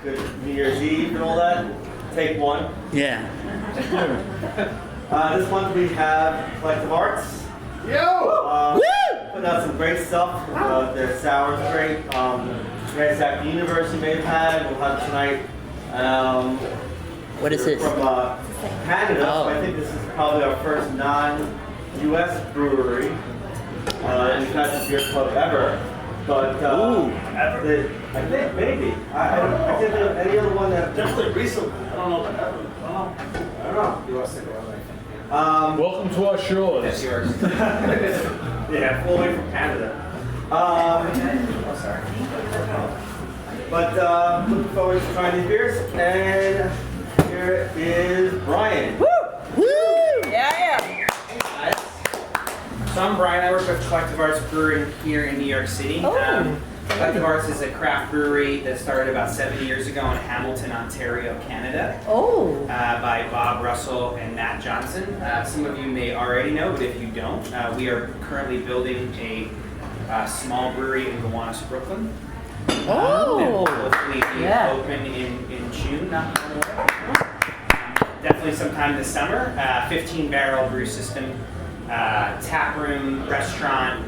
Good New Year's Eve and all that. Take one. Yeah. This month we have Collective Arts. Yo! Putting out some great stuff. Their sour's great. Ransack the Universe you may have had. We'll have tonight. What is this? From Canada. Oh. So I think this is probably our first non-US brewery. We've had this beer club ever. But I think maybe. I can't think of any other one that Definitely recently. I don't know about ever. I don't know. You want to stick around? Welcome to our shores. That's yours. Yeah, full way from Canada. Oh, sorry. But looking forward to trying these beers. And here is Brian. Woo! Yeah. So I'm Brian. I work with Collective Arts Brewing here in New York City. Collective Arts is a craft brewery that started about 7 years ago in Hamilton, Ontario, Canada. By Bob Russell and Matt Johnson. Some of you may already know, but if you don't, we are currently building a small brewery in Gowanus, Brooklyn. And hopefully be open in June, not definitely sometime this summer. 15-barrel brew system. Tap room, restaurant,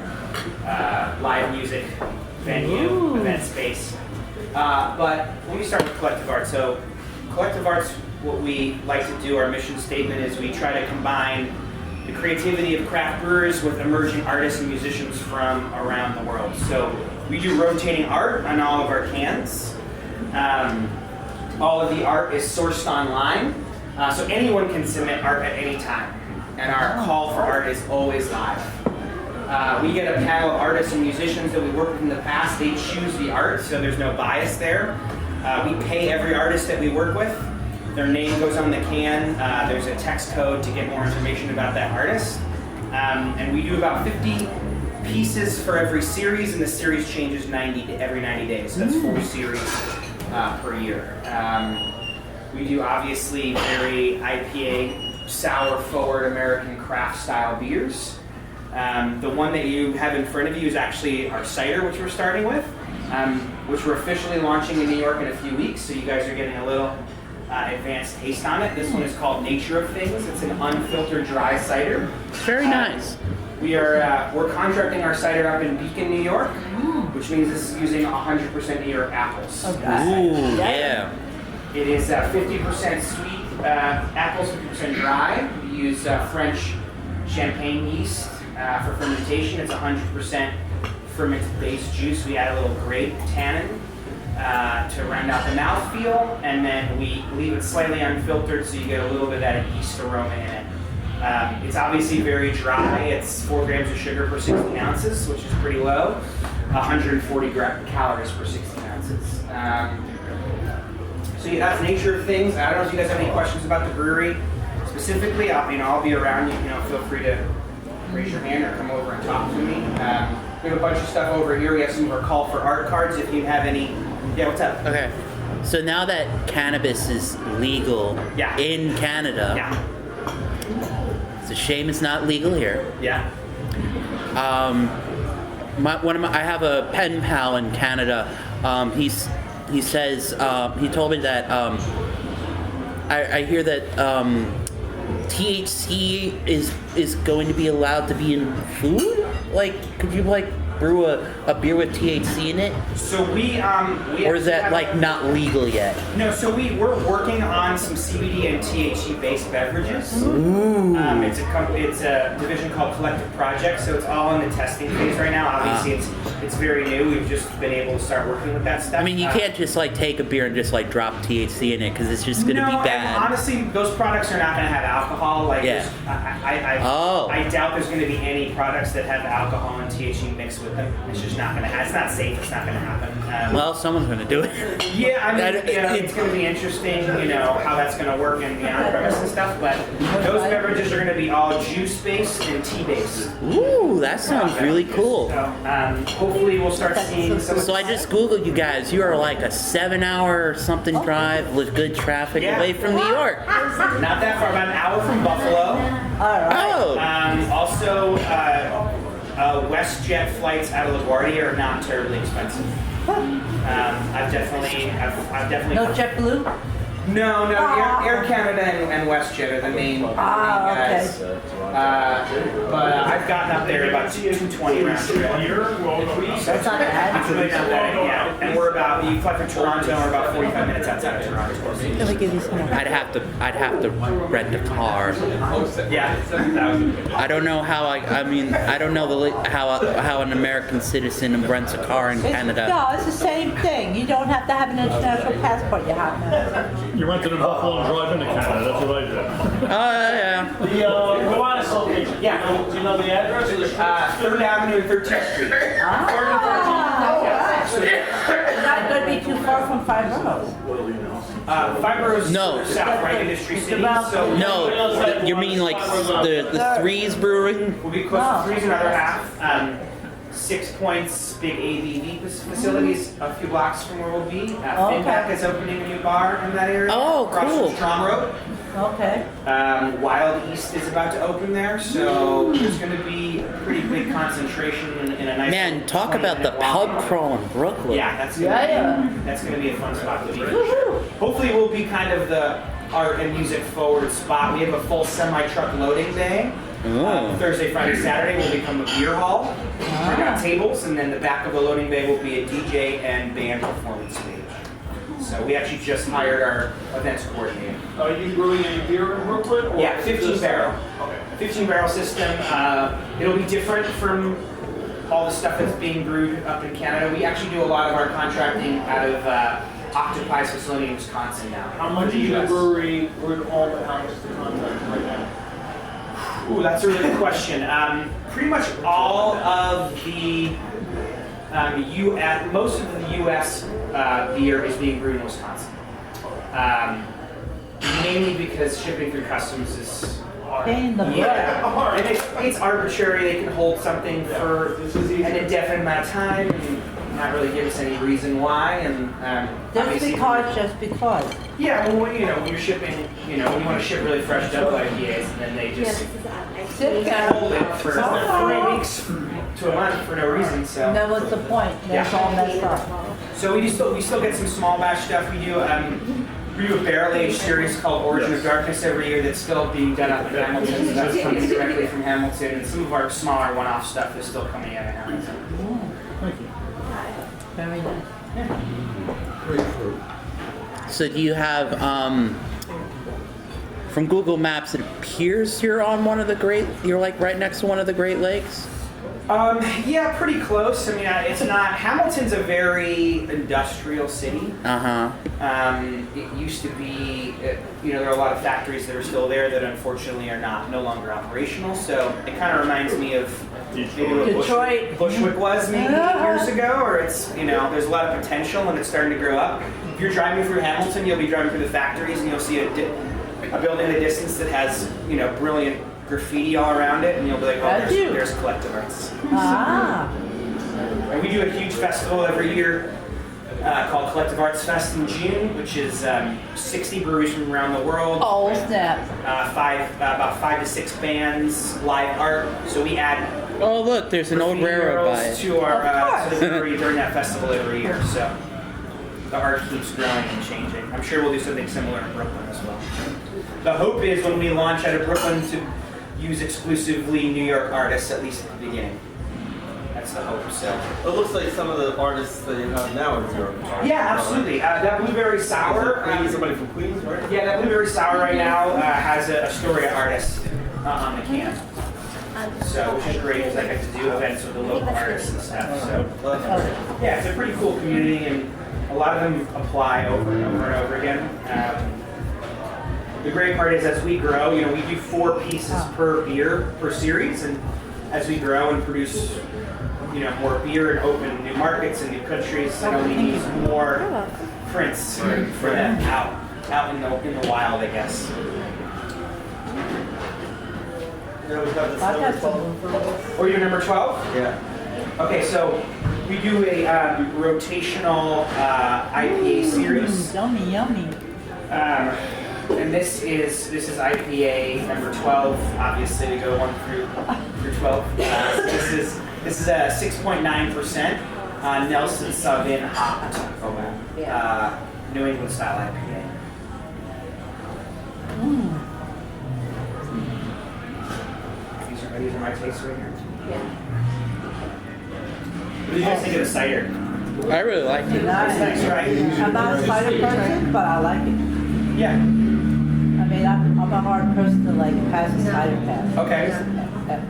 live music, venue, event space. But let me start with Collective Arts. So Collective Arts, what we like to do, our mission statement is we try to combine the creativity of craft brewers with emerging artists and musicians from around the world. So we do rotating art on all of our cans. All of the art is sourced online, so anyone can submit art at any time. And our call for art is always live. We get a panel of artists and musicians that we worked with in the past. They choose the art, so there's no bias there. We pay every artist that we work with. Their name goes on the can. There's a text code to get more information about that artist. And we do about 50 pieces for every series, and the series changes every 90 days. So that's 4 series per year. We do obviously very IPA, sour-forward American craft-style beers. The one that you have in front of you is actually our cider, which we're starting with, which we're officially launching in New York in a few weeks, so you guys are getting a little advanced taste on it. This one is called Nature of Things. It's an unfiltered dry cider. Very nice. We're contracting our cider up in Beacon, New York, which means this is using 100% New York apples. Ooh, yeah. It is 50% sweet apples, 50% dry. We use French champagne yeast for fermentation. It's 100% ferment-based juice. We add a little grape tannin to round out the mouthfeel, and then we leave it slightly unfiltered so you get a little bit of that yeast aroma in it. It's obviously very dry. It's 4 grams of sugar per 16 ounces, which is pretty low. 140 calories per 16 ounces. So yeah, that's Nature of Things. I don't know if you guys have any questions about the brewery specifically. I'll be around. Feel free to raise your hand or come over and talk to me. We have a bunch of stuff over here. We have some of our call for art cards. If you have any, what's up? Okay. So now that cannabis is legal in Canada, it's a shame it's not legal here. Yeah. I have a pen pal in Canada. He says he told me that I hear that THC is going to be allowed to be in food. Like, could you brew a beer with THC in it? So we or is that not legal yet? No, so we're working on some CBD and THC based beverages. Ooh. It's a division called Collective Project, so it's all in the testing phase right now. Obviously, it's very new. We've just been able to start working with that stuff. I mean, you can't just take a beer and just drop THC in it because it's just going to be bad. And honestly, those products are not going to have alcohol. I doubt there's going to be any products that have alcohol and THC mixed with them. It's just not going to. It's not safe. It's not going to happen. Well, someone's going to do it. Yeah, I mean, it's going to be interesting. How that's going to work in the on-premise and stuff. But those beverages are going to be all juice-based and tea-based. Ooh, that sounds really cool. So, hopefully, we'll start seeing some. So I just googled you guys. You are like a 7-hour or something drive with good traffic away from New York. Not that far. About an hour from Buffalo. Oh. Also, WestJet flights out of LaGuardia are not terribly expensive. I've definitely. No JetBlue? No, Air Canada and WestJet are the main guys. Okay. But I've gotten up there about 220 round trip. That's not bad. It's really not bad, yeah. And you fly from Toronto, and we're about 45 minutes outside of Toronto. Let me give you some more. I'd have to rent a car. Yeah, 7,000. I don't know how I don't know how an American citizen rents a car in Canada. No, it's the same thing. You don't have to have an international passport. You have to. You rented in Buffalo and drive into Canada. That's what I did. Yeah. The Gowanus location. Yeah. Do you know the address? 3rd Avenue and 13th Street. Not going to be too far from Five Boroughs. 5 boroughs No. south, right? Industry It's City. about- So No, you mean like the Threes Brewing? we'll be close to 3's another half. 6 Points, big ABV facilities, a few blocks from where we'll be. Finback is opening a new bar in that area. Oh, across cool. from Strom Road. Okay. Wild East is about to open there, so there's going to be a pretty big concentration in a nice. Man, talk about the pub crawl in Brooklyn. Yeah, that's gonna be a fun spot to be. Woohoo. Hopefully, we'll be kind of the art and music forward spot. We have a full semi-truck loading day. Oh. Thursday, Friday, Saturday will become a beer hall. We've got tables, and then the back of the loading bay will be a DJ and band performance stage. So we actually just hired our events coordinator. Are you brewing any beer in Brooklyn? Or Yeah, 15 barrel. Okay. 15 barrel system. It'll be different from all the stuff that's being brewed up in Canada. We actually do a lot of our contracting out of Octopi's facility in Wisconsin now. How much is the brewery worth all the how much is the contract right now? Ooh, that's a really good question. Pretty much all of the most of the U.S. Beer is being brewed in Wisconsin. Mainly because shipping through customs is hard. Pain in the butt. Yeah, and it's arbitrary. They can hold something for an indefinite amount of time and not really give us any reason why. And Just because. Yeah, well, when you're shipping, when you want to ship really fresh double IPAs, and then they just Sit down. hold it for 3 weeks to a month for no reason. So. That was the point. That's all messed up. So we still get some small batch stuff. We do a barrel aged series called Origin of Darkness every year that's still being done up in Hamilton. So that's coming directly from Hamilton, and some of our smaller one-off stuff is still coming out of Hamilton. Thank you. Very nice. So do you have from Google Maps? It appears you're on one of the You're like right next to one of the Great Lakes. Yeah, pretty close. I mean, it's not. Hamilton's a very industrial city. It used to be, there are a lot of factories that are still there that unfortunately are no longer operational. So it kind of reminds me of maybe what Detroit. Bushwick was maybe 8 years ago, or it's, there's a lot of potential and it's starting to grow up. If you're driving through Hamilton, you'll be driving through the factories and you'll see a building in the distance that has, brilliant graffiti all around it, and you'll be like, oh, there's Collective Arts. And we do a huge festival every year called Collective Arts Fest in June, which is 60 breweries from around the world. Oh, snap. About 5 to 6 bands, live art. So we add Oh, look, there's an old railroad by it. to our to the brewery during that festival every year. So the art keeps growing and changing. I'm sure we'll do something similar in Brooklyn as well. The hope is when we launch out of Brooklyn to use exclusively New York artists, at least at the beginning. That's the hope. So It looks like some of the artists that you have now are New York. yeah, absolutely. That blueberry sour. Somebody from Queens, right? Yeah, that blueberry sour right now has a Astoria artist on the can. So, which is great because I get to do events with the local artists and stuff. So, yeah, it's a pretty cool community, and a lot of them apply over and over and over again. The great part is as we grow, we do 4 pieces per beer per series, and as we grow and produce, more beer and open new markets and new countries, we need more prints for them out in the wild, I guess. Yeah, we have this number 12. Or you're number 12? Yeah. Okay, so we do a rotational IPA series. Yummy, yummy. And this is IPA number 12. Obviously, we go 1 through 12. This is a 6.9%. Nelson Sauvin hopped. New England style IPA. These are my tastes right here. What do you guys think of the cider? I really like it. Nice, right? I'm not a cider person, but I like it. Yeah. I mean, I'm a hard person to like pass a cider pass. Okay.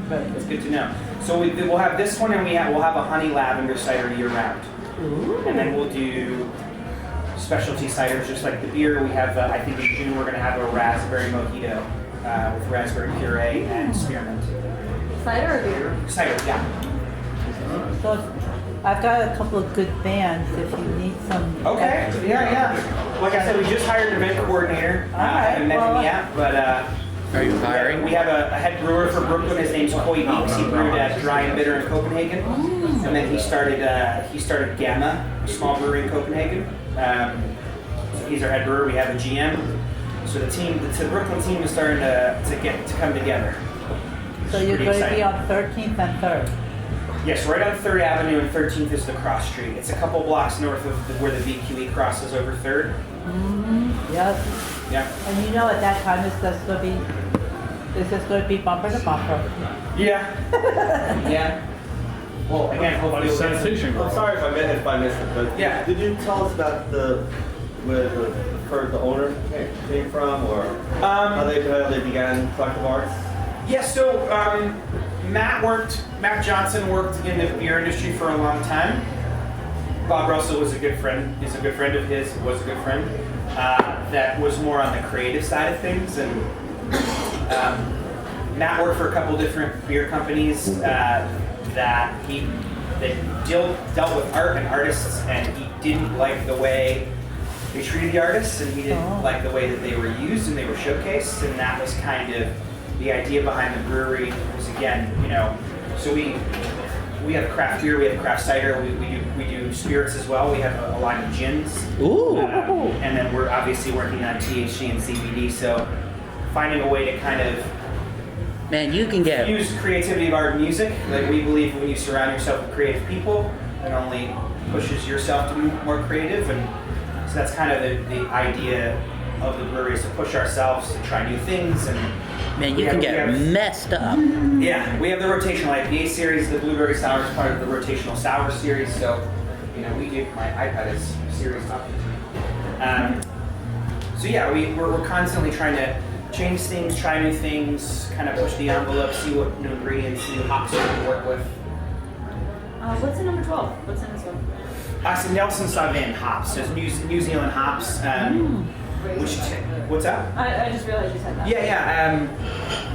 That's good to know. So we'll have this one, and we'll have a honey lavender cider year round. Ooh. And then we'll do specialty ciders just like the beer. We have, I think in June, we're going to have a raspberry mojito with raspberry puree and spearmint. Cider or beer? Cider, yeah. So I've got a couple of good bands if you need some. Okay, yeah. Like I said, we just hired an event coordinator. All right, I haven't met him well, yet, but Are you hiring? we have a head brewer for Brooklyn. His name's Coy Weeks. He brewed at Dry and Bitter in Copenhagen, and then he started Gamma, a small brewery in Copenhagen. So he's our head brewer. We have a GM. So the Brooklyn team is starting to come together. So It's you're pretty going to exciting. be on 13th and 3rd. Yes, right on 3rd Avenue, and 13th is the cross street. It's a couple blocks north of where the VQE crosses over 3rd. Yep. Yeah. And you know at that time it's just going to be bumper to bumper. Yeah. Yeah. Well, again, hopefully we'll get some- Sanitation. I'm sorry if I missed it, but Yeah. did you tell us about where the owner came from, or how they began Collective Arts? Yeah, so Matt Johnson worked in the beer industry for a long time. Bob Russell was a good friend. He's a good friend of his, was a good friend. That was more on the creative side of things. And Matt worked for a couple different beer companies that dealt with art and artists, and he didn't like the way they treated the artists, and he didn't like the way that they were used and they were showcased, and that was kind of the idea behind the brewery. Was again, so we have craft beer, we have craft cider, we do spirits as well. We have a line of gins. Ooh. And then we're obviously working on THC and CBD, so finding a way to kind of Man, you can get. use creativity of art and music. Like we believe when you surround yourself with creative people, it only pushes yourself to be more creative, and so that's kind of the idea of the brewery, is to push ourselves to try new things. And Man, you can get messed up. yeah, we have the rotational IPA series. The blueberry sour is part of the rotational sour series. So, we do. My iPad is series topic. So yeah, we're constantly trying to change things, try new things, kind of push the envelope, see what new ingredients, new hops we can work with. What's in number 12? What's in this one? So Nelson Sauvin hops. So it's New Zealand hops. What's up? I just realized you said that. Yeah.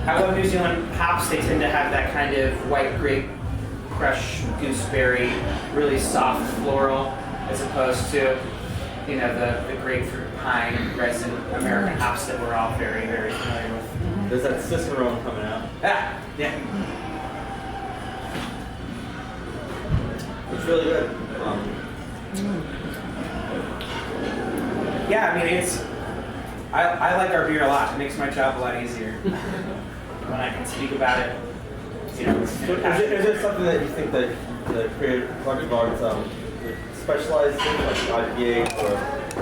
I love New Zealand hops. They tend to have that kind of white grape, crush, gooseberry, really soft floral, as opposed to, the grapefruit, pine, resin, American hops that we're all very, very familiar with. There's that Cicerone coming out. Yeah. It's really good. Yeah, I mean, I like our beer a lot. It makes my job a lot easier when I can speak about it. So is there something that you think that the creative Collective Arts specialize in, like IPA or?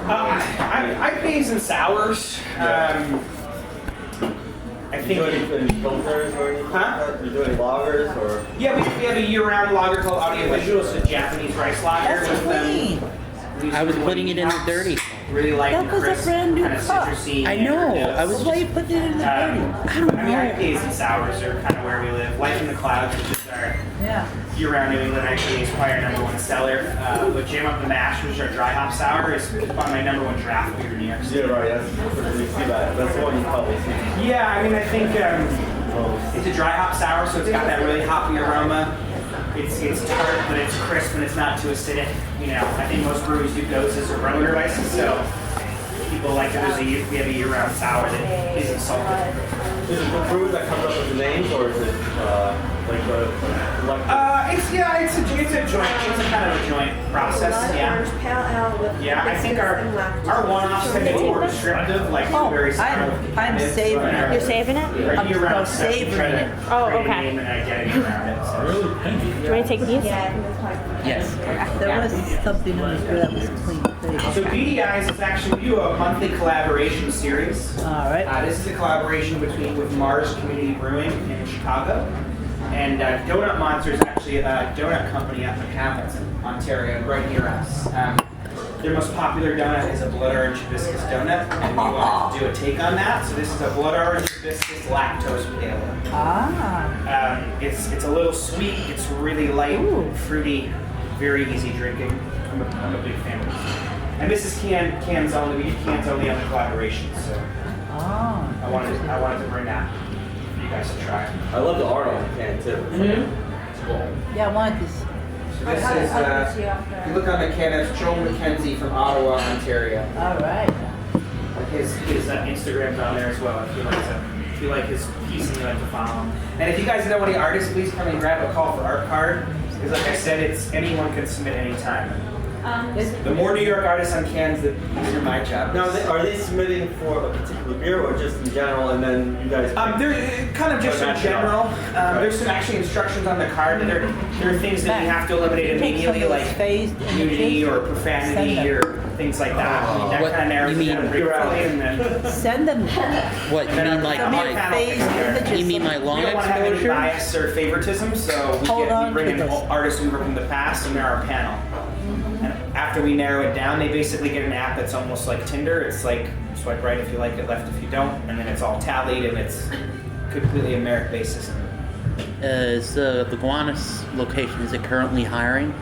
IPAs and sours. I think. You do any filters or anything? Huh? You do any lagers or? Yeah, we have a year-round lager called Audiovisual. It's a Japanese rice lager. That's with, clean. I was putting it in the dirty. Really light That and was a crisp, brand new kind of cup. citrusy. I know. and, I was Why you put it in the dirty? I don't know. IPAs and sours are kind of where we live. Life in the Clouds, which is our Yeah. year-round New England IPA, is probably our number one seller. But Jam Up the Mash, which is our dry hop sour, is probably my number one draft beer in New York City. Yeah, right. That's the one you probably see. Yeah, I mean, I think it's a dry hop sour, so it's got that really hoppy aroma. It's tart, but it's crisp and it's not too acidic. I think most breweries do goses or Rowan devices, so people like that. We have a year-round sour that isn't salted. Is it the brewer that comes up with the names, or is it like the It's a joint. It's a kind of a joint process. Yeah. Yeah, I think our one-offs tend to be more descriptive, like blueberry sour. I'm saving it. You're saving it? I'm year-round savoring it. Oh, create a okay. name and identity around it. So. Really? Thank you. Do you want to take these? Yeah, I think it's quite Yes. There was something on the that was clean. So BDIs is actually we do a monthly collaboration series. All right. This is a collaboration with Mars Community Brewing in Chicago, and Donut Monster is actually a donut company up in Hamilton, Ontario, right near us. Their most popular donut is a blood orange hibiscus donut, and we wanted to do a take on that. So this is a blood orange hibiscus lactose pale. It's a little sweet. It's really light, fruity, very easy drinking. I'm a big fan of this. And this is cans only. We do cans only on the collaboration. So I wanted to bring that for you guys to try. I love the art on the can too. Yeah, I wanted this. So this is, if you look on the can, it's Joel McKenzie from Ottawa, Ontario. All right. His Instagram's on there as well if you like his piece and you like to follow him. And if you guys know any artists, please come and grab a call for art card. Because like I said, anyone can submit anytime. The more New York artists on cans, the easier my job is. Now, are they submitting for a particular beer or just in general, and then you guys? They're kind of just in general. There's some actually instructions on the card. There are things that you have to eliminate immediately, like nudity or profanity or things like that. That What, kind of narrows you mean- it down pretty quickly, and then Send them. What, you mean like Phased you mean my we long don't want to have any exposure? bias or favoritism, so we Hold on bring to in this. artists who work from the past, and they're our panel. And after we narrow it down, they basically get an app that's almost like Tinder. It's like swipe right if you like it, left if you don't, and then it's all tallied, and it's completely a merit-based system. Is the Gowanus location, is it currently hiring?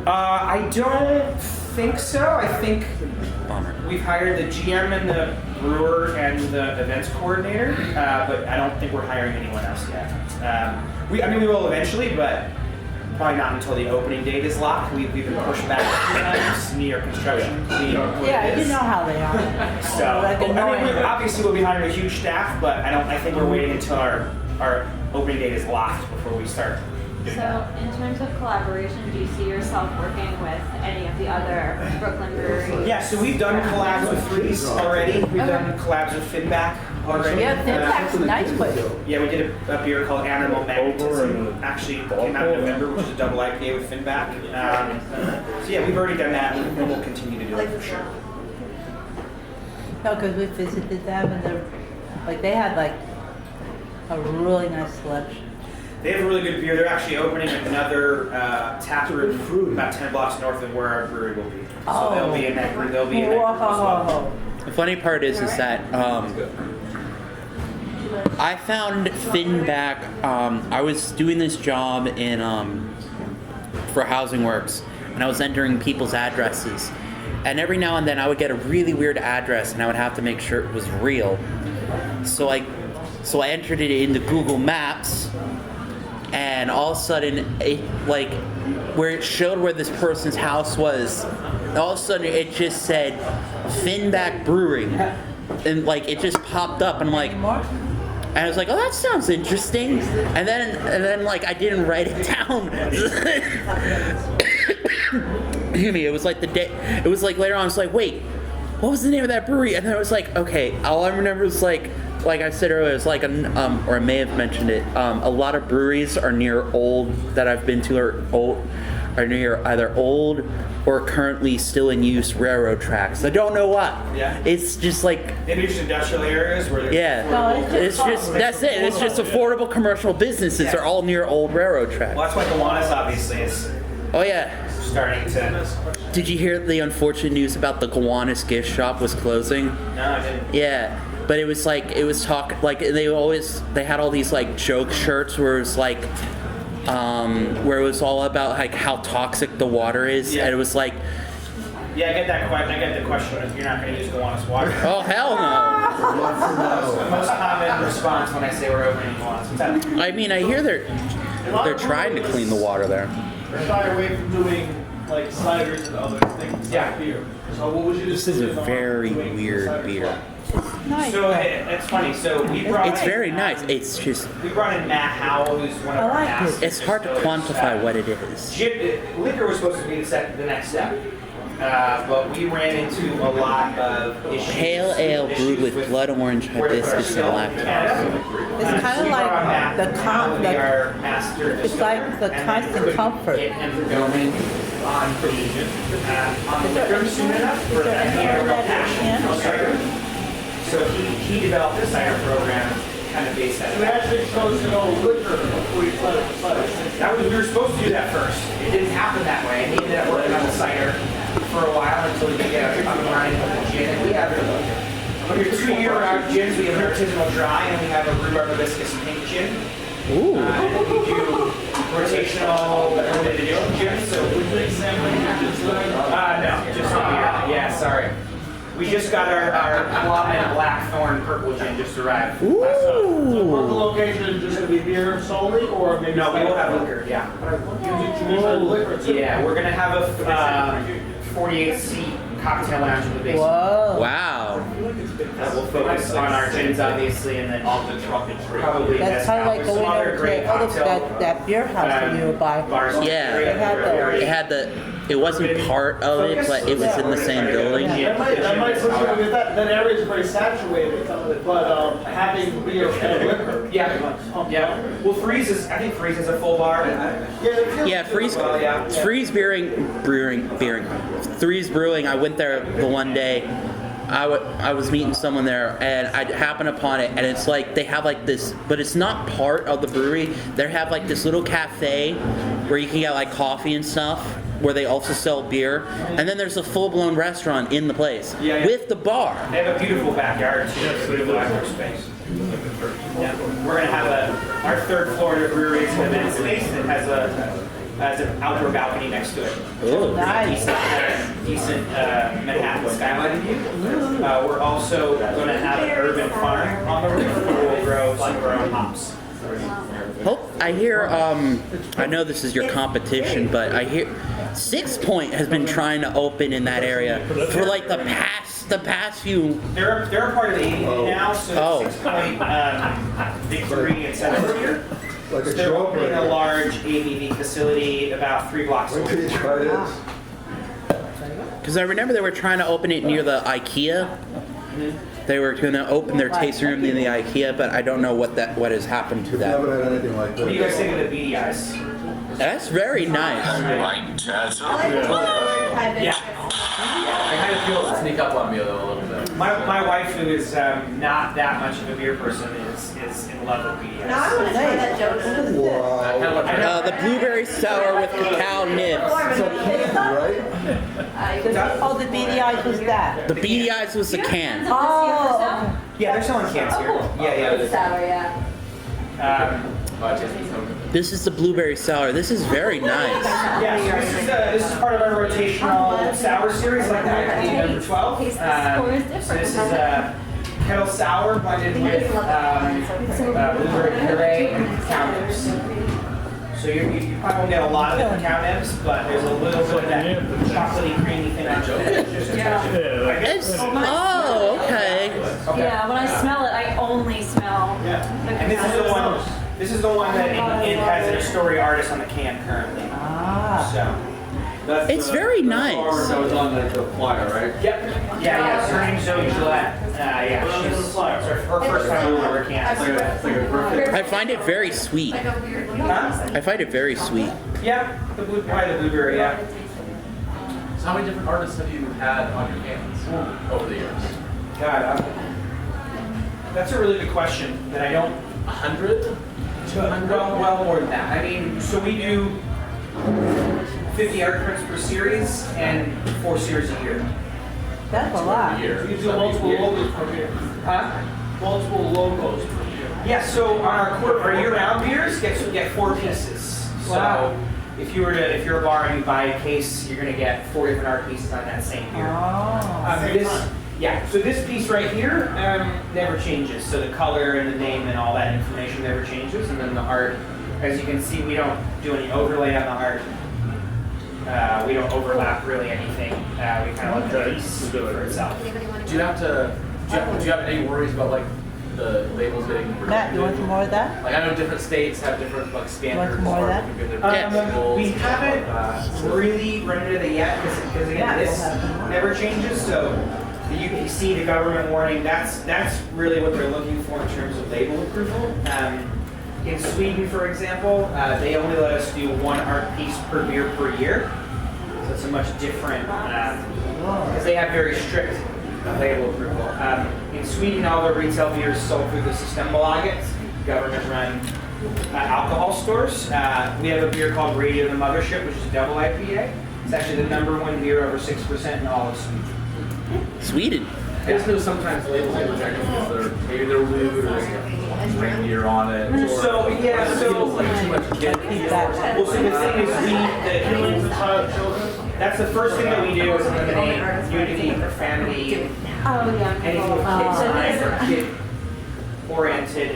I don't think so. I think Bummer. we've hired the GM and the brewer and the events coordinator, but I don't think we're hiring anyone else yet. We will eventually, but probably not until the opening date is locked. We've been pushed back a few times. New York construction. Yeah, you know how they are. So Like annoying. obviously we'll be hiring a huge staff, but I think we're waiting until our opening date is locked before we start. So, in terms of collaboration, do you see yourself working with any of the other Brooklyn breweries? Yeah, so we've done collabs with Freeze already. We've done collabs with Finback already. Yeah, Finback's a nice place. Yeah, we did a beer called Animal Magnetism. Actually, came out in November, which is a double IPA with Finback. So yeah, we've already done that, and we'll continue to do it for sure. No, because we visited them and they had like a really nice selection. They have a really good beer. They're actually opening another tap room about 10 blocks north of where our brewery will be. So they'll be in that group. They'll be in that group as well. The funny part is that I found Finback. I was doing this job in for Housing Works, and I was entering people's addresses. And every now and then, I would get a really weird address, and I would have to make sure it was real. So I entered it into Google Maps, and all of a sudden, where it showed where this person's house was, all of a sudden it just said Finback Brewing, and it just popped up, and I'm like. And I was like, oh, that sounds interesting. And then I didn't write it down. Excuse me, it was like later on, I was like, wait, what was the name of that brewery? And then I was like, okay, all I remember was like I said earlier, it's or I may have mentioned it, a lot of breweries are near that I've been to are near either old or currently still in use railroad tracks. I don't know what. Yeah. It's just Maybe just industrial areas where there's that's it. It's just affordable commercial businesses are all near old railroad tracks. Well, that's why Gowanus obviously is. Oh yeah. Starting to. Did you hear the unfortunate news about the Gowanus gift shop was closing? No, I didn't. Yeah. But they had all these joke shirts where it was where it was all about how toxic the water is, and it was Yeah, I get that question. I get the question if you're not going to use Gowanus water. oh hell no. The most common response when I say we're opening Gowanus. What's that? I mean, I hear they're trying to clean the water there. Shy away from doing ciders and other things. Yeah. Beer. So what would you This is a very weird beer. Nice. So it's funny. So we brought. It's very nice. It's just We brought in Matt Howell, who's one of our masters. it's hard to quantify what it is. Liquor was supposed to be the next step. but we ran into a lot of issues. Pale ale brewed with blood orange, hibiscus, and lactose. It's kind of like the it's like the constant comfort. Get him going on the liquor soon enough for the real passion for cider. So he developed the cider program kind of based on We that. actually chose to go liquor before we put it. We were supposed to do that first. It didn't happen that way. And he ended up working on the cider for a while until we could get up and running with the gin. And we have under 2-year-round gins. We have an artisanal dry, and we have a rhubarb hibiscus pink gin. Ooh. And we do rotational limited edition gin. So no, just one beer. Yeah, sorry. We just got our plum and blackthorn purple gin just arrived. So one location is just going to be beer solely, or maybe No, we will have liquor. Yeah. liquor too. Yeah, we're gonna have a 48-seat cocktail lounge in the basement. Whoa. Wow. We'll focus on our gins, obviously, and then probably That's kind of like some going other over great to cocktail that beer house that you were by. bars. Yeah. They had the- It had it wasn't part of it, but it was in the same building. That might push you because that area is very saturated, but having beer and liquor. Yeah. Well, I think Freeze is a full bar. Yeah, Freeze Brewing. Freeze Brewing. I went there the one day. I was meeting someone there, and I happened upon it, and it's like they have like this, but it's not part of the brewery. They have like this little cafe where you can get like coffee and stuff, where they also sell beer, and then there's a full-blown restaurant in the place with the bar. They have a beautiful backyard too. Beautiful outdoor space. Yeah. We're gonna have our third floor of the brewery is an event space that has an outdoor balcony next to it. Ooh. Nice. Decent Manhattan skyline view. We're also going to have an urban farm on the roof where we'll grow some of our own hops. I hear, I know this is your competition, but I hear Six Point has been trying to open in that area for like the past few. They're a part of the ABV now, so 6 Point, Victory, and 7th here. So they're opening a large ABV facility about 3 blocks away. Because I remember they were trying to open it near the IKEA. They were going to open their tasting room near the IKEA, but I don't know what has happened to that. Never had anything like What do you guys think of the beady eyes? That's very nice. Yeah. I kind of feel it sneak up on me a little bit. My wife, who is not that much of a beer person, is in love with beady eyes. No, I want to try that joke. The blueberry sour with cacao nibs. Oh, the beady eyes was that. The beady eyes was the can. Oh. Yeah, they're selling cans here. Yeah. Sour, yeah. This is the blueberry sour. This is very nice. Yeah, so this is part of our rotational sour series, like number 12. So this is kettle sour blended with blueberry puree and cacao nibs. So you probably won't get a lot of the cacao nibs, but there's a little bit of that chocolatey, creamy thing on it. Okay. Yeah, when I smell it, I only smell the And this is the one. This is the one that it has an Astoria artist on the can currently. So. It's very nice. That was on the flyer, right? Yep. Yeah. Her name's Zoe Gillette. She's it's her first time over her can. I find it very sweet. Huh? I find it very sweet. Yeah. Probably the blueberry. Yeah. So how many different artists have you had on your cans over the years? God, that's a really good question that I don't. 100? 200? Well, more than that. I mean, so we do 50 art prints per series and 4 series a year. That's a lot. You do multiple logos per beer. Huh? Multiple logos per beer. Yeah. So on our year-round beers, get 4 pieces. Wow. So if you're a bar and you buy a case, you're gonna get 4 different art pieces on that same beer. So this piece right here never changes. So the color and the name and all that information never changes. And then the art, as you can see, we don't do any overlay on the art. We don't overlap really anything. We kind of let the piece speak for itself. Do you have any worries about like the labels getting pretty Matt, you want big? some more of that? Like I know different states have different like standards. some more of that? for different labels, We stuff like haven't that. really run into that yet because again, this never changes. So the UPC, the government warning, that's really what they're looking for in terms of label approval. In Sweden, for example, they only let us do one art piece per beer per year. So it's a much different, because they have very strict label approval. In Sweden, all the retail beer is sold through the Systembolaget, government-run alcohol stores. We have a beer called Radio the Mothership, which is a double IPA. It's actually the #1 beer over 6% in all of Sweden. Sweden. I just know sometimes labels get rejected because maybe they're lewd or there's reindeer on it. Or So, yeah, it so- feels like too much get. Well, so the thing is, Killings of child children. that's the first thing that we do is eliminate nudity, profanity, Oh, yeah. anything with kid sign or kid oriented.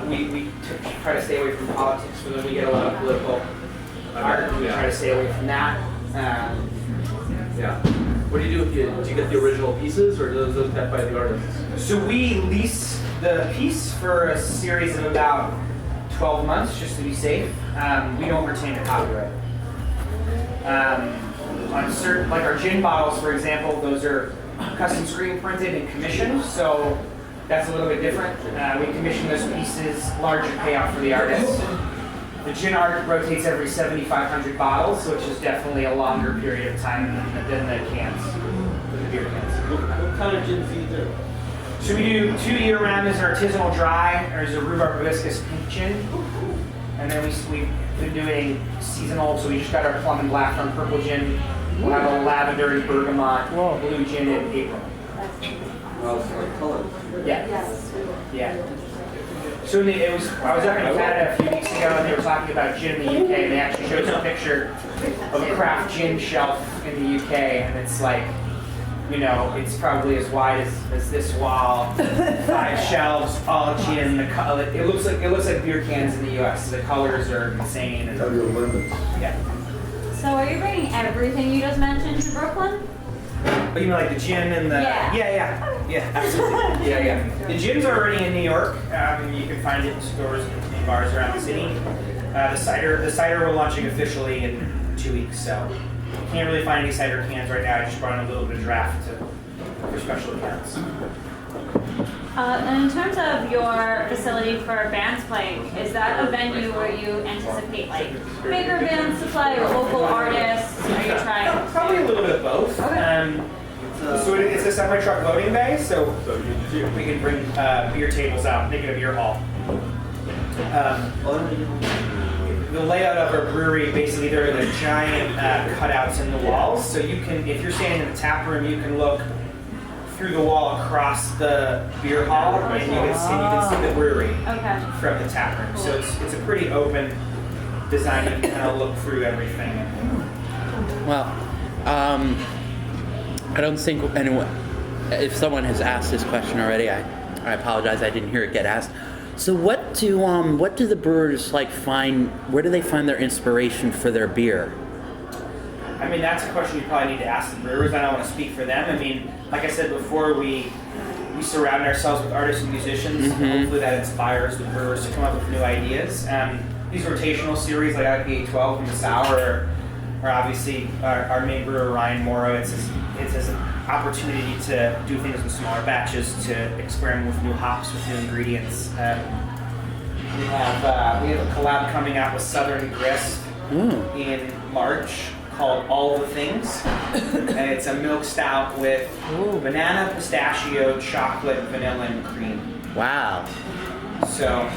We try to stay away from politics, so then we get a lot of political art. We try to stay away from that. Yeah. What do you do with it? Do you get the original pieces or do those kept by the artists? So we lease the piece for a series of about 12 months just to be safe. We don't retain the copyright. On certain, like our gin bottles, for example, those are custom screen printed and commissioned, so that's a little bit different. We commission those pieces, larger payout for the artist. The gin art rotates every 7,500 bottles, which is definitely a longer period of time than the cans, than the beer cans. What kind of gins do you do? So we do 2 year-round as an artisanal dry, there's a rhubarb hibiscus pink gin, and then we've been doing seasonal, so we just got our plum and black from purple gin. We'll have a lavender and bergamot blue gin in April. Well, it's like colors. Yeah. Yes. Yeah. So I was up in Canada a few weeks ago and they were talking about gin in the UK and they actually showed us a picture of a craft gin shelf in the UK and it's like, you know, it's probably as wide as this wall, 5 shelves, all gin. It looks like beer cans in the US. The colors are insane. And, Have your limits. yeah. So are you bringing everything you just mentioned to Brooklyn? But you mean like the gin and the yeah, absolutely. Yeah. The gin's already in New York. You can find it in stores and bars around the city. The cider we're launching officially in 2 weeks, so can't really find any cider cans right now. I just brought in a little bit of draft for special accounts. And in terms of your facility for bands playing, is that a venue where you anticipate like bigger bands to play or local artists? Are you trying? Probably a little bit of both. Okay. So it's a semi-truck loading bay, so we can bring beer tables out, make it a beer hall. The layout of our brewery, basically there are the giant cutouts in the walls, so you can, if you're standing in the tap room, you can look through the wall across the beer hall, and you can see the brewery Okay. from the tap room. So it's a pretty open design. You can kind of look through everything. Well, I don't think anyone. If someone has asked this question already, I apologize. I didn't hear it get asked. So what do the brewers like find? Where do they find their inspiration for their beer? I mean, that's a question you probably need to ask the brewers. I don't want to speak for them. I mean, like I said before, we surround ourselves with artists and musicians. Mm-hmm. And hopefully that inspires the brewers to come up with new ideas. These rotational series like IPA 12 and the Sour are obviously our main brewer, Ryan Morrow. It's an opportunity to do things in smaller batches, to experiment with new hops, with new ingredients. We have a collab coming out with Southern Grist in March called All the Things, and it's a milk stout with banana, pistachio, chocolate, vanilla, and cream. Wow, So,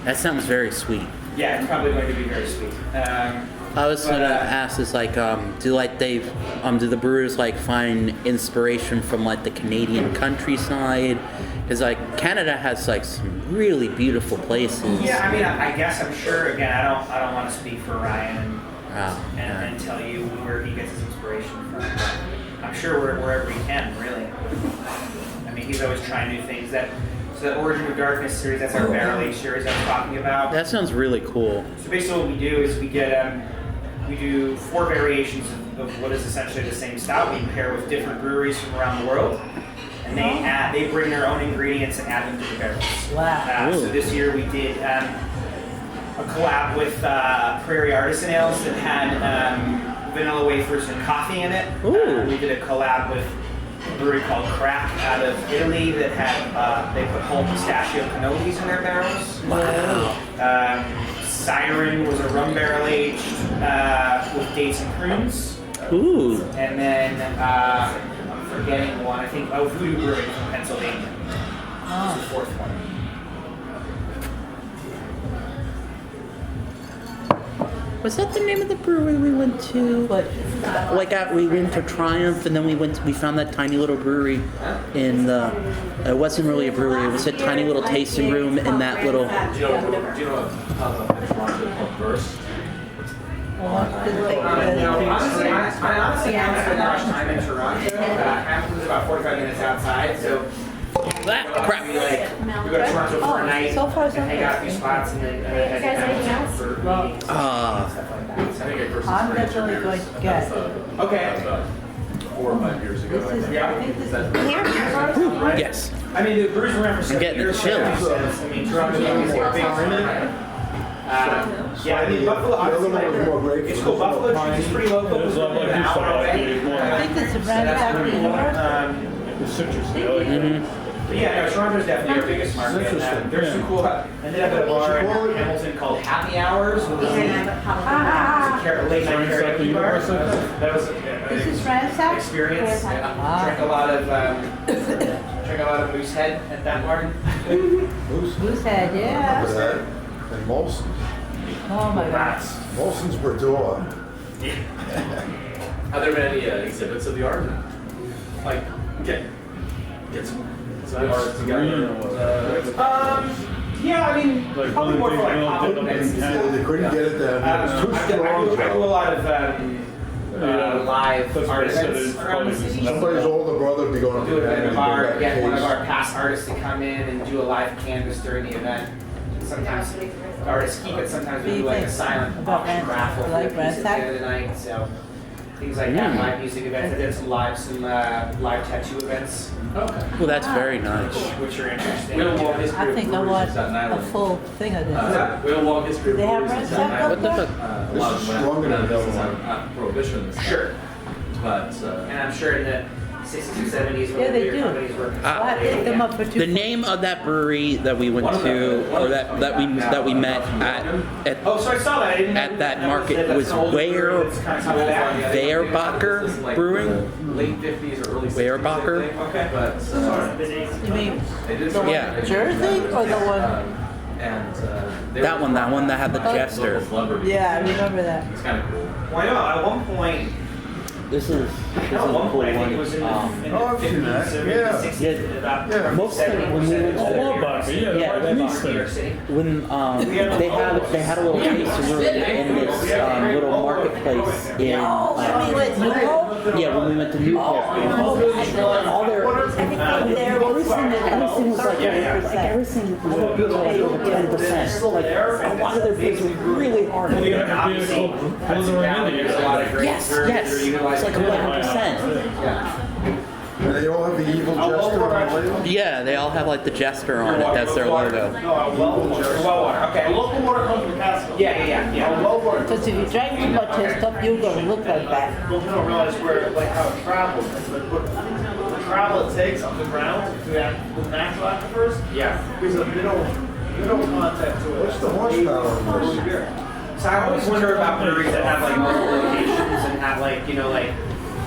that sounds very sweet. yeah, it's probably going to be very sweet. I was gonna ask is like, do the brewers like find inspiration from like the Canadian countryside? Because like Canada has like some really beautiful places. Yeah, I mean, I guess I'm sure. Again, I don't want to speak for Ryan and tell you where he gets his inspiration from. I'm sure wherever he can, really. I mean, he's always trying new things. So the Origin of Darkness series, that's our barrel age series I was talking about. That sounds really cool. So basically what we do is we do 4 variations of what is essentially the same style. We pair with different breweries from around the world. and they bring their own ingredients and add them to the barrels. Wow. So this year we did a collab with Prairie Artisan Ales that had vanilla wafers and coffee in it. We did a collab with a brewery called Crack out of Italy that had they put whole pistachio cannolis in their barrels. Wow. Siren was a rum barrel aged with dates and prunes. Ooh. And then I'm forgetting one. I think Voodoo Brewing from Pennsylvania. That's the fourth one. Was that the name of the brewery we went to? We went to Triumph, and then we found that tiny little brewery in the. It wasn't really a brewery. It was a tiny little tasting room in that little. Do you know how the Toronto called Burst? I honestly haven't spent much time in Toronto. Hamilton's about 45 minutes outside, so. Crap. We go to Toronto for a night so far, so and hang out a few spots and then head to Hamilton for meetings and stuff like that. So, I think I first I'm experienced definitely beers. going to get. okay. About 4 or 5 years ago. This is, Yeah. I think this is Yes. I mean, the breweries around for 7 getting years. the chills. So, I mean, Toronto's obviously a big market. Yeah, I mean, Buffalo, obviously, it's cool. Buffalo Cheese is pretty local. There's It's a lot only of an good stuff hour out away. there. I think this is brand factory universe. It's citrusy. I like that. But yeah, no, Toronto's definitely our biggest market. Interesting. There's some cool. Ended up at a bar in Hamilton called Happy Hours. With a late night karaoke bar. That was This is ransack? experience. Drank a lot of Moosehead at that bar. Who's had, yeah. And Molson's. Oh my God. Molson's Brador. Have there been any exhibits of the art? Like, get some art together. Yeah, I mean, Like, probably more for like well, pop did them events. in They couldn't get it down. It was too I strong. do a lot of live That's art what I said, events it's around the probably city. Somebody's older brother be going up Do it there in a and bar, bring back get one of case. our past artists to come in and do a live canvas during the event. Sometimes the artists keep it, sometimes we What do do you like a think silent about auction Ransack? raffle for Like the piece at the Ransack? end of the night, so things like that, live music events. I did some live tattoo events, Okay. Well, that's very nice. which are interesting. We have a long history I of think I breweries want in Staten a Island. full thing of this. We have a long history of Do they have breweries in Staten Ransack Island. What the fuck? A This lot is of when stronger than this the is other on prohibition and stuff. Sure. But And I'm sure in the 60s and 70s when Yeah, the they beer do. companies were Well, I picked them up for The $2. name of that brewery that we went to, or that we met at Oh, so I saw that. I didn't know at that market that's was an old brewery Weyr- that's kind of coming back. Weyerbacher Brewing. Late 50s or early 60s. Weyerbacher? I think. Okay. But You mean they did the one Yeah. in Jersey or the one? And they That were one that had the local jester. celebrities. Yeah, I remember that. It's kind of cool. Well, I know, at one point, This is at one point, I think it was in the I've seen 50s that. or maybe Yeah. 60s, about Yeah. Most of it, when we went Oh, to Wallbacher, yeah, Yeah, like New New York City. when they had a little tasting room in this little marketplace in I mean, wait, Newport? yeah, when we went to Newport. All their everything was like everything was like over 10%. Like a lot of their beers were really hard. Yeah, beer called Blizzard India. There's a lot of great Yes, breweries yes, that are it's utilizing like it. 11%. And they all have the evil jester on the label. Yeah, they all have like the jester on it. That's their logo. Well water, okay. Local water comes from Casco. Yeah. Well water. Because if you drank too much of this stuff, you're gonna look like that. People don't realize where, like, how it travels. The travel it takes on the ground to the natural aquifers. Yeah. There's a middle content to it. What's the horsepower in this? So I always wonder about breweries that have like multiple locations and have like, like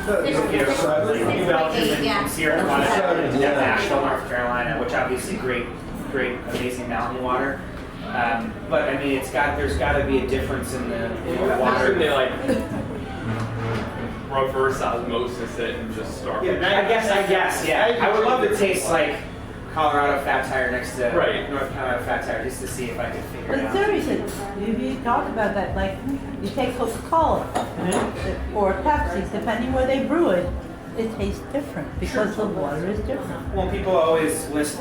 New Belgium and Sierra Nevada and Nashville, North Carolina, which obviously great, amazing mountain water. But I mean, there's got to be a difference in the water. They like reverse osmosis it and just start. I guess, yeah. I would love to taste like Colorado Fat Tire next to Right. North Carolina Fat Tire just to see if I could figure But it out. seriously, you talk about that, like, you take Coca-Cola or Pepsi, depending where they brew it, it tastes different because the water is different. Well, people always list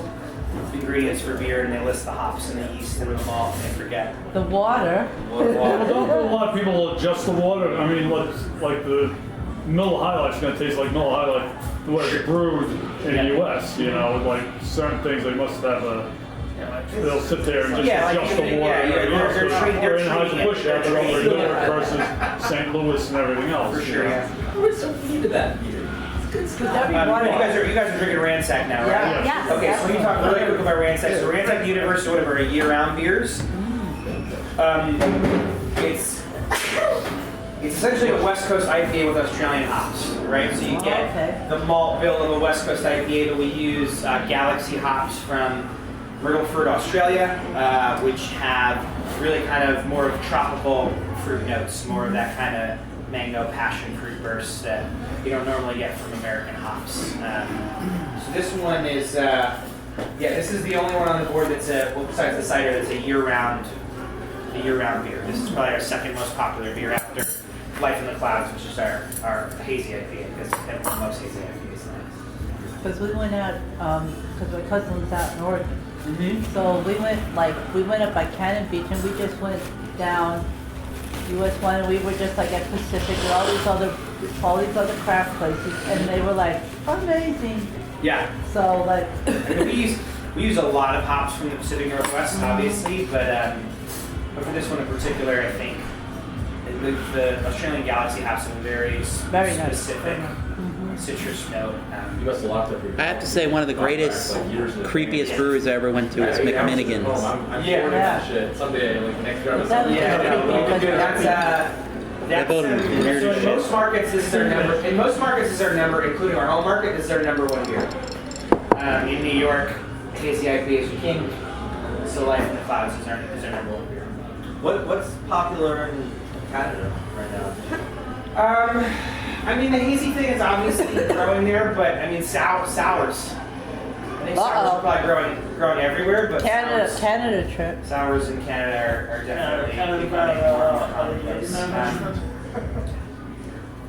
ingredients for beer and they list the hops and the yeast and the malt and they forget. The water. Well, don't a lot of people adjust the water? I mean, like the Miller High Life's gonna taste like Miller High Life the way it's brewed in the U.S. You know, like certain things they must have a. They'll sit there and just adjust the water. Or in Anheuser-Busch, they have their own Renewer versus St. Louis and everything else. For sure, yeah. What's so neat of that beer? You guys are drinking Ransack now, right? Yeah. Yes. Okay, so let me talk really quick about Ransack. So Ransack Universe or whatever, year-round beers. It's essentially a West Coast IPA with Australian hops, right? So you get the malt bill of a West Coast IPA, but we use Galaxy hops from Myrtleford, Australia, which have really kind of more of tropical fruit notes, more of that kind of mango passion fruit burst that you don't normally get from American hops. So this one is, this is the only one on the board that's besides the cider, that's a year-round beer. This is probably our second most popular beer after Life in the Clouds, which is our hazy IPA, because most hazy IPAs now. Because we went out, because my cousin lives out in Oregon. So we went up by Cannon Beach and we just went down US 1 and we were just like at Pacific and all these other craft places and they were like amazing. Yeah. So like I mean, we use a lot of hops from the Pacific Northwest, obviously, but for this one in particular, I think the Australian Galaxy hops have a very specific citrus note. You must have laughed at me. I have to say, one of the greatest, creepiest breweries I ever went to was McMinnigan's. I'm pouring that shit someday, like next year. That's in most markets, this is our number. In most markets, this is our number, including our home market. This is our number one beer. In New York, hazy IPA is the king. So Life in the Clouds is our number one beer. What's popular in Canada right now? I mean, the hazy thing is obviously growing there, but I mean, sours. I think sours are probably growing everywhere, but Canada trip. Sours in Canada are definitely becoming more commonplace.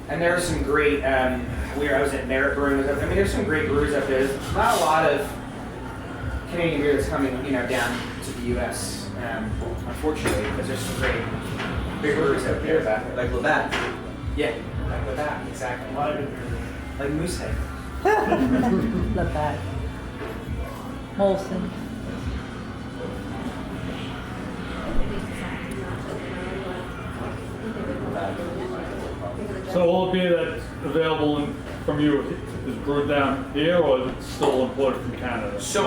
And there are some great. I was at Merritt Brewing. I mean, there's some great breweries up there. There's not a lot of Canadian beer that's coming, down to the U.S. Unfortunately, because there's some great big breweries out there. Like Labatt. Yeah, like Labatt, exactly. Like Moosehead. Labatt. Molson. So all the beer that's available from you is brewed down here, or is it still imported from Canada? So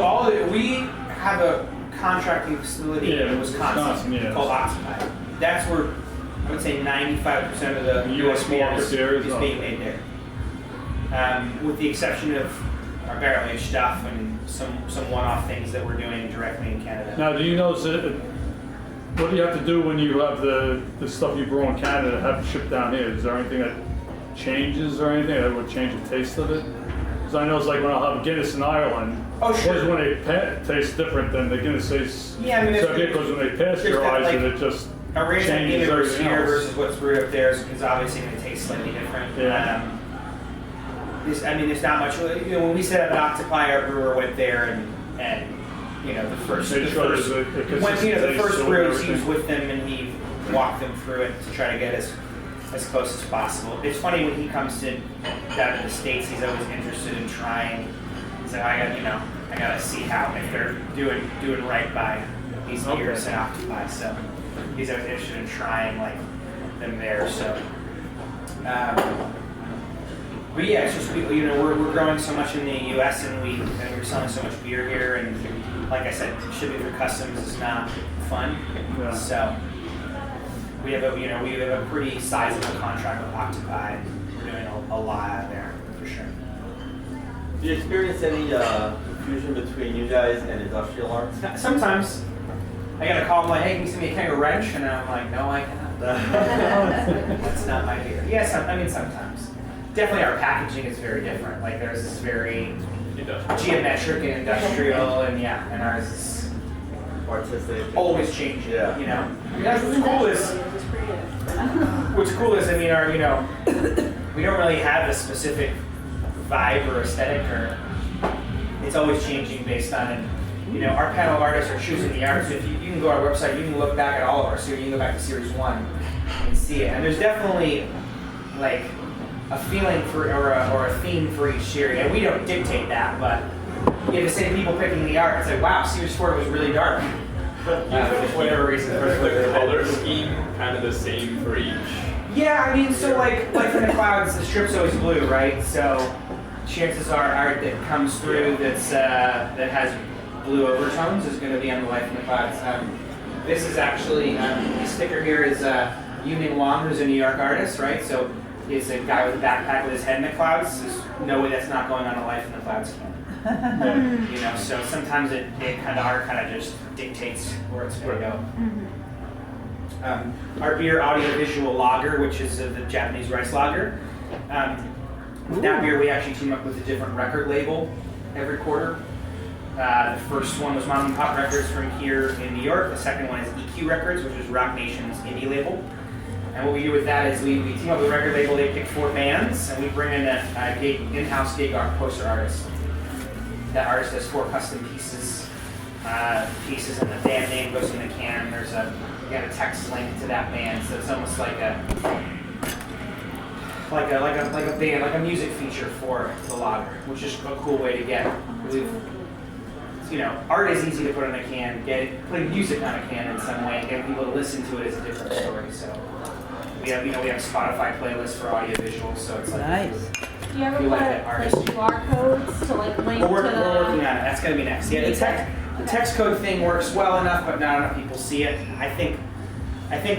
we have a contracting facility in Wisconsin called Occupy. That's where I would say 95% of the U.S. beer is being made there. With the exception of our barrel aged stuff and some one-off things that we're doing directly in Canada. Now, do you notice what do you have to do when you have the stuff you brew in Canada have to ship down here? Is there anything that changes or anything that would change the taste of it? Because I know it's like when I'll have Guinness in Ireland. Oh, sure. Because when it tastes different than the Guinness tastes. Yeah, I mean, because when they pasteurize it just a range of changes universe everything here else. versus what's brewed up there is obviously going to taste slightly different. Yeah. There's not much. When we set up an Octopi, our brewer went there and the first brews he was with them and he walked them through it to try to get as close as possible. It's funny when he comes down to the States, he's always interested in trying. He's like, I gotta see how if they're doing right by these beers and Octopi. So he's always interested in trying them there. So. But yeah, it's just we're growing so much in the U.S. and we're selling so much beer here, and like I said, shipping through customs is not fun. Yeah. So we have a pretty sizable contract with Octopi. We're doing a lot out there for sure. Do you experience any confusion between you guys and industrial arts? Sometimes I gotta call them like, hey, can you send me a keg of wrench? And I'm like, no, I cannot. That's not my beer. Yes, sometimes. Definitely our packaging is very different. Like theirs is very geometric and industrial, and ours is artistic. Always changing. Yeah. That's what's cool is our we don't really have a specific vibe or aesthetic, or it's always changing based on it. Our panel of artists are choosing the art. So if you can go to our website, you can look back at all of our series. You can go back to series 1 and see it. And there's definitely feeling for or a theme for each year. And we don't dictate that, but you have the same people picking the art. It's like, wow, Sears Ford was really dark. For whatever reason, is the color scheme kind of the same for each? Yeah, I mean, so like Life in the Clouds, the strip's always blue, right? So chances are art that comes through that has blue overtones is going to be on the Life in the Clouds. This is actually, the sticker here is Yu-Ming Wang, who's a New York artist, right? So he's a guy with a backpack with his head in the clouds. There's no way that's not going on a Life in the Clouds can. You know, so sometimes it kind of art kind of just dictates where it's going to go. Our beer, audiovisual lager, which is the Japanese rice lager. With that beer, we actually team up with a different record label every quarter. The first one was Mom and Pop Records from here in New York. The second one is EQ Records, which is Rock Nation's indie label. And what we do with that is we team up with a record label. They pick 4 bands, and we bring in a in-house gig art poster artist. That artist has 4 custom pieces, and the band name goes in the can. There's you got a text link to that band, so it's almost like a band, like a music feature for the lager, which is a cool way to get. Art is easy to put on a can. Putting music on a can in some way and getting people to listen to it is a different story. So we have Spotify playlists for audio visuals, so it's like Nice. Do you ever We put like that artist. QR codes to like link we're to working the? on it. That's gonna be next. Yeah, the text code thing works well enough, but not enough people see it. I think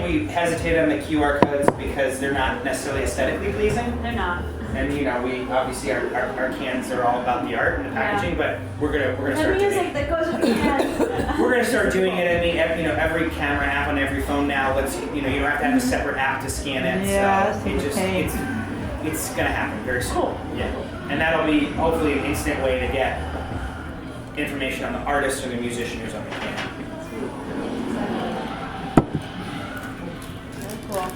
we hesitate on the QR codes because they're not necessarily aesthetically pleasing. They're not. And we obviously our cans are all about the art and the packaging, but we're gonna The start doing music it. that goes with the can. We're gonna start doing it. I mean, every camera app on every phone now. You don't have to have a separate app to scan it. Yeah, so it's okay. it's gonna happen very soon. Yeah, and that'll be hopefully an instant way to get information on the artist or the musician who's on the can. Cool.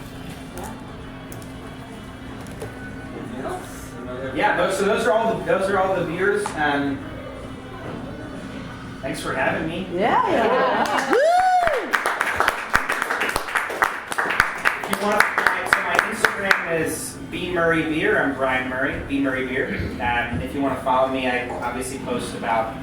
Yeah, those are all the beers. Thanks for having me. Yeah. If you want, so my Instagram is B Murray Beer. I'm Brian Murray, B Murray Beer. If you want to follow me, I obviously post about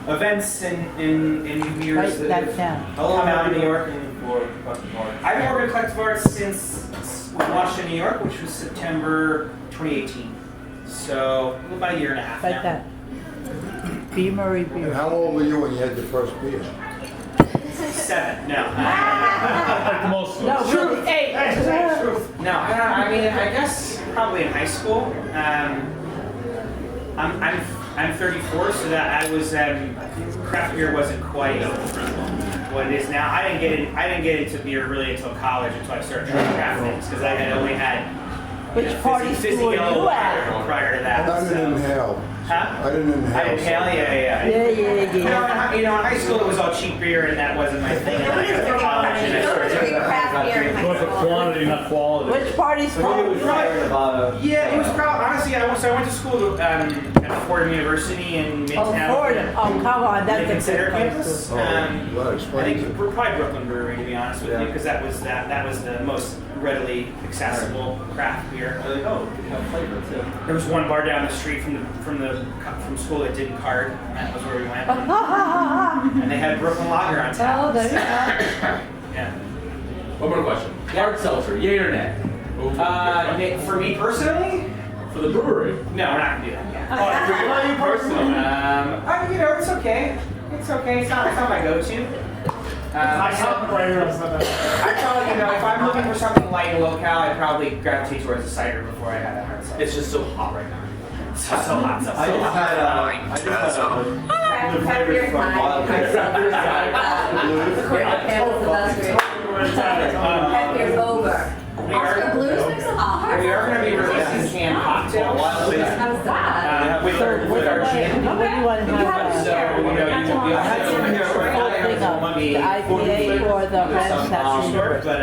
events and new beers Write that have down. come out in New York. For Collective Arts. I've been working at Collective Arts since we launched in New York, which was September 2018. So about a year and a half Like now. that. B. Murray And beer. how old were you when you had your first beer? 7. No. Like most of No, us. really, 8. No, I mean, I guess probably in high school. I'm 34, so that I was craft beer wasn't quite what it is now. I didn't get into beer really until college, until I started trying craft things, because I had only had Which party fizzy school were yellow you at? water prior to that. I didn't inhale. Huh? I didn't inhale. I inhale, yeah. In high school it was all cheap beer, and that wasn't my thing. And I got to college, and I started. Look at quantity, not quality. Which party school? Yeah, it was probably honestly. I went to school at Fordham University in Oh, Midtown. Fordham. Oh, come on, that's Lincoln a Center good place. campus. Oh, well, I explain think it. probably Brooklyn Brewery, to be honest with you, because that was the most readily accessible craft beer. They're like, oh, you have flavor too. There was one bar down the street from school that didn't card, and that was where we went. And they had Brooklyn Lager on tap. Oh, there you go. Yeah. One more question. Hard seltzer, yay or nay? For me personally, For the brewery. no, we're not gonna do that. Oh, for you personally. It's okay. It's okay. It's not my go-to. I probably, if I'm looking for something light and low-cal, I'd probably gravitate towards a cider before I had a hard seltzer. It's just so hot right now. So hot. So I just had the flavors from Wild Beer's over. we are Blues makes it hard. we are going to be releasing canned cocktails How's that? with our gin. What do you want to have? So you The IPA or the Red Snapper? But I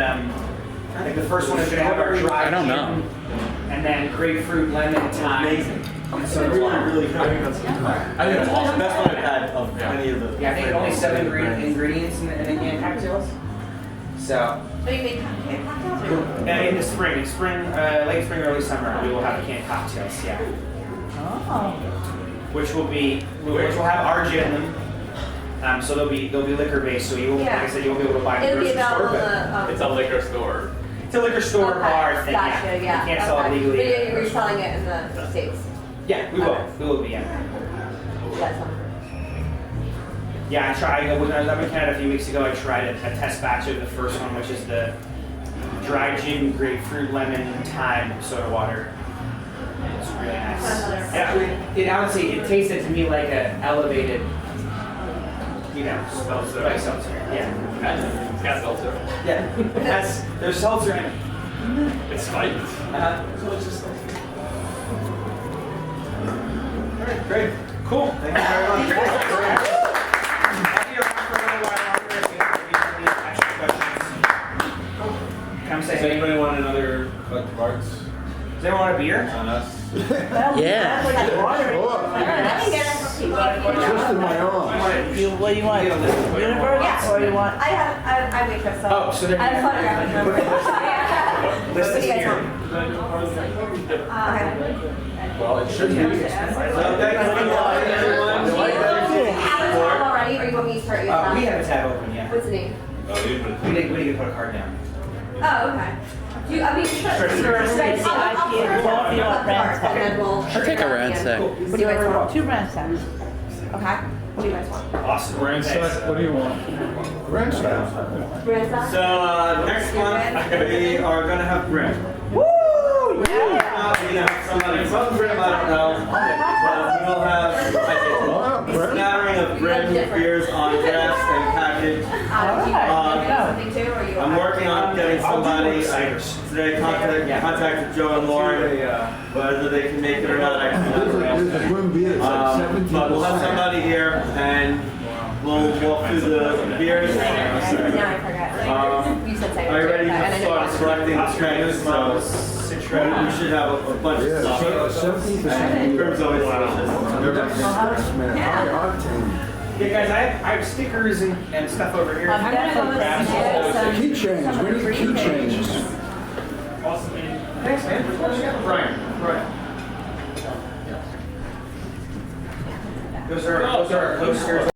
think the first one is going to have our dry I don't gin, know. and then grapefruit, lemon, thyme. Amazing. So Really good. I think it's It's the best one I've had of any of the. Yeah, I think only 7 ingredients in the canned cocktails. So So you make canned cocktails or? in the spring, late spring, early summer, we will have canned cocktails. Yeah, Oh. which will have RJ in them. So they'll be liquor based. So you won't, like I said, you won't be able to buy them It'll in be the grocery available store. in But the. It's a liquor store. it's a liquor store bar thing. Gotcha, yeah. You can't sell it legally. But you're selling it in the States. Yeah, we will. We will be. Yeah. That's fine. Yeah, I tried. When I was up in Canada a few weeks ago, I tried a test batch of the first one, which is the dry gin, grapefruit, lemon, thyme soda water. It's really nice. Yeah, it honestly tasted to me like an elevated, seltzer. Like seltzer. Yeah. It's got seltzer. Yeah. There's seltzer in it. It's spiked. So it's just. All right, great, cool. Thank you very much. Happy to talk for a little while longer if you have any extra questions. Come say. Does anybody want another Collective Arts Does anyone want a beer? on us? Yeah. I can get it from people. Twisted my arm. What do you want? Universe? Yeah. Or you want? I waitress, so. Oh, so there I have a you photographic number. Yeah. List What is do you guys here. want? Okay. Well, it should be. So thank you everyone. Do you have a tab already, or you want me to start your tab? We have a tab open, yeah. What's the name? We didn't put a card down. Oh, okay. Do you, I mean, I'll take a ransack. What do you guys want? 2 ransacks. Okay. What do you guys want? Awesome. Ransack, what do you want? Ransack? So next month we are gonna have Brim. Woo! Somebody from Brim, I don't know. But we will have a smattering of Brim beers on draft and package. Do you guys want something too, or you? I'm working on getting somebody. Today contacted Joe and Lauren. Whether they can make it or not, I There's a Grim beer, it's like 17%. but we'll have somebody here and we'll walk through the beers. Now I forgot. You said cider. Are you ready and I to know start selecting the strains? So we should have a bunch of stuff. 17%. Brim's always delicious. High octane. Yeah, guys, I have stickers and stuff over here. I'm gonna go Grab some. Keychains, we need keychains. Awesome, man. Thanks, man. Brian. Those are our posters.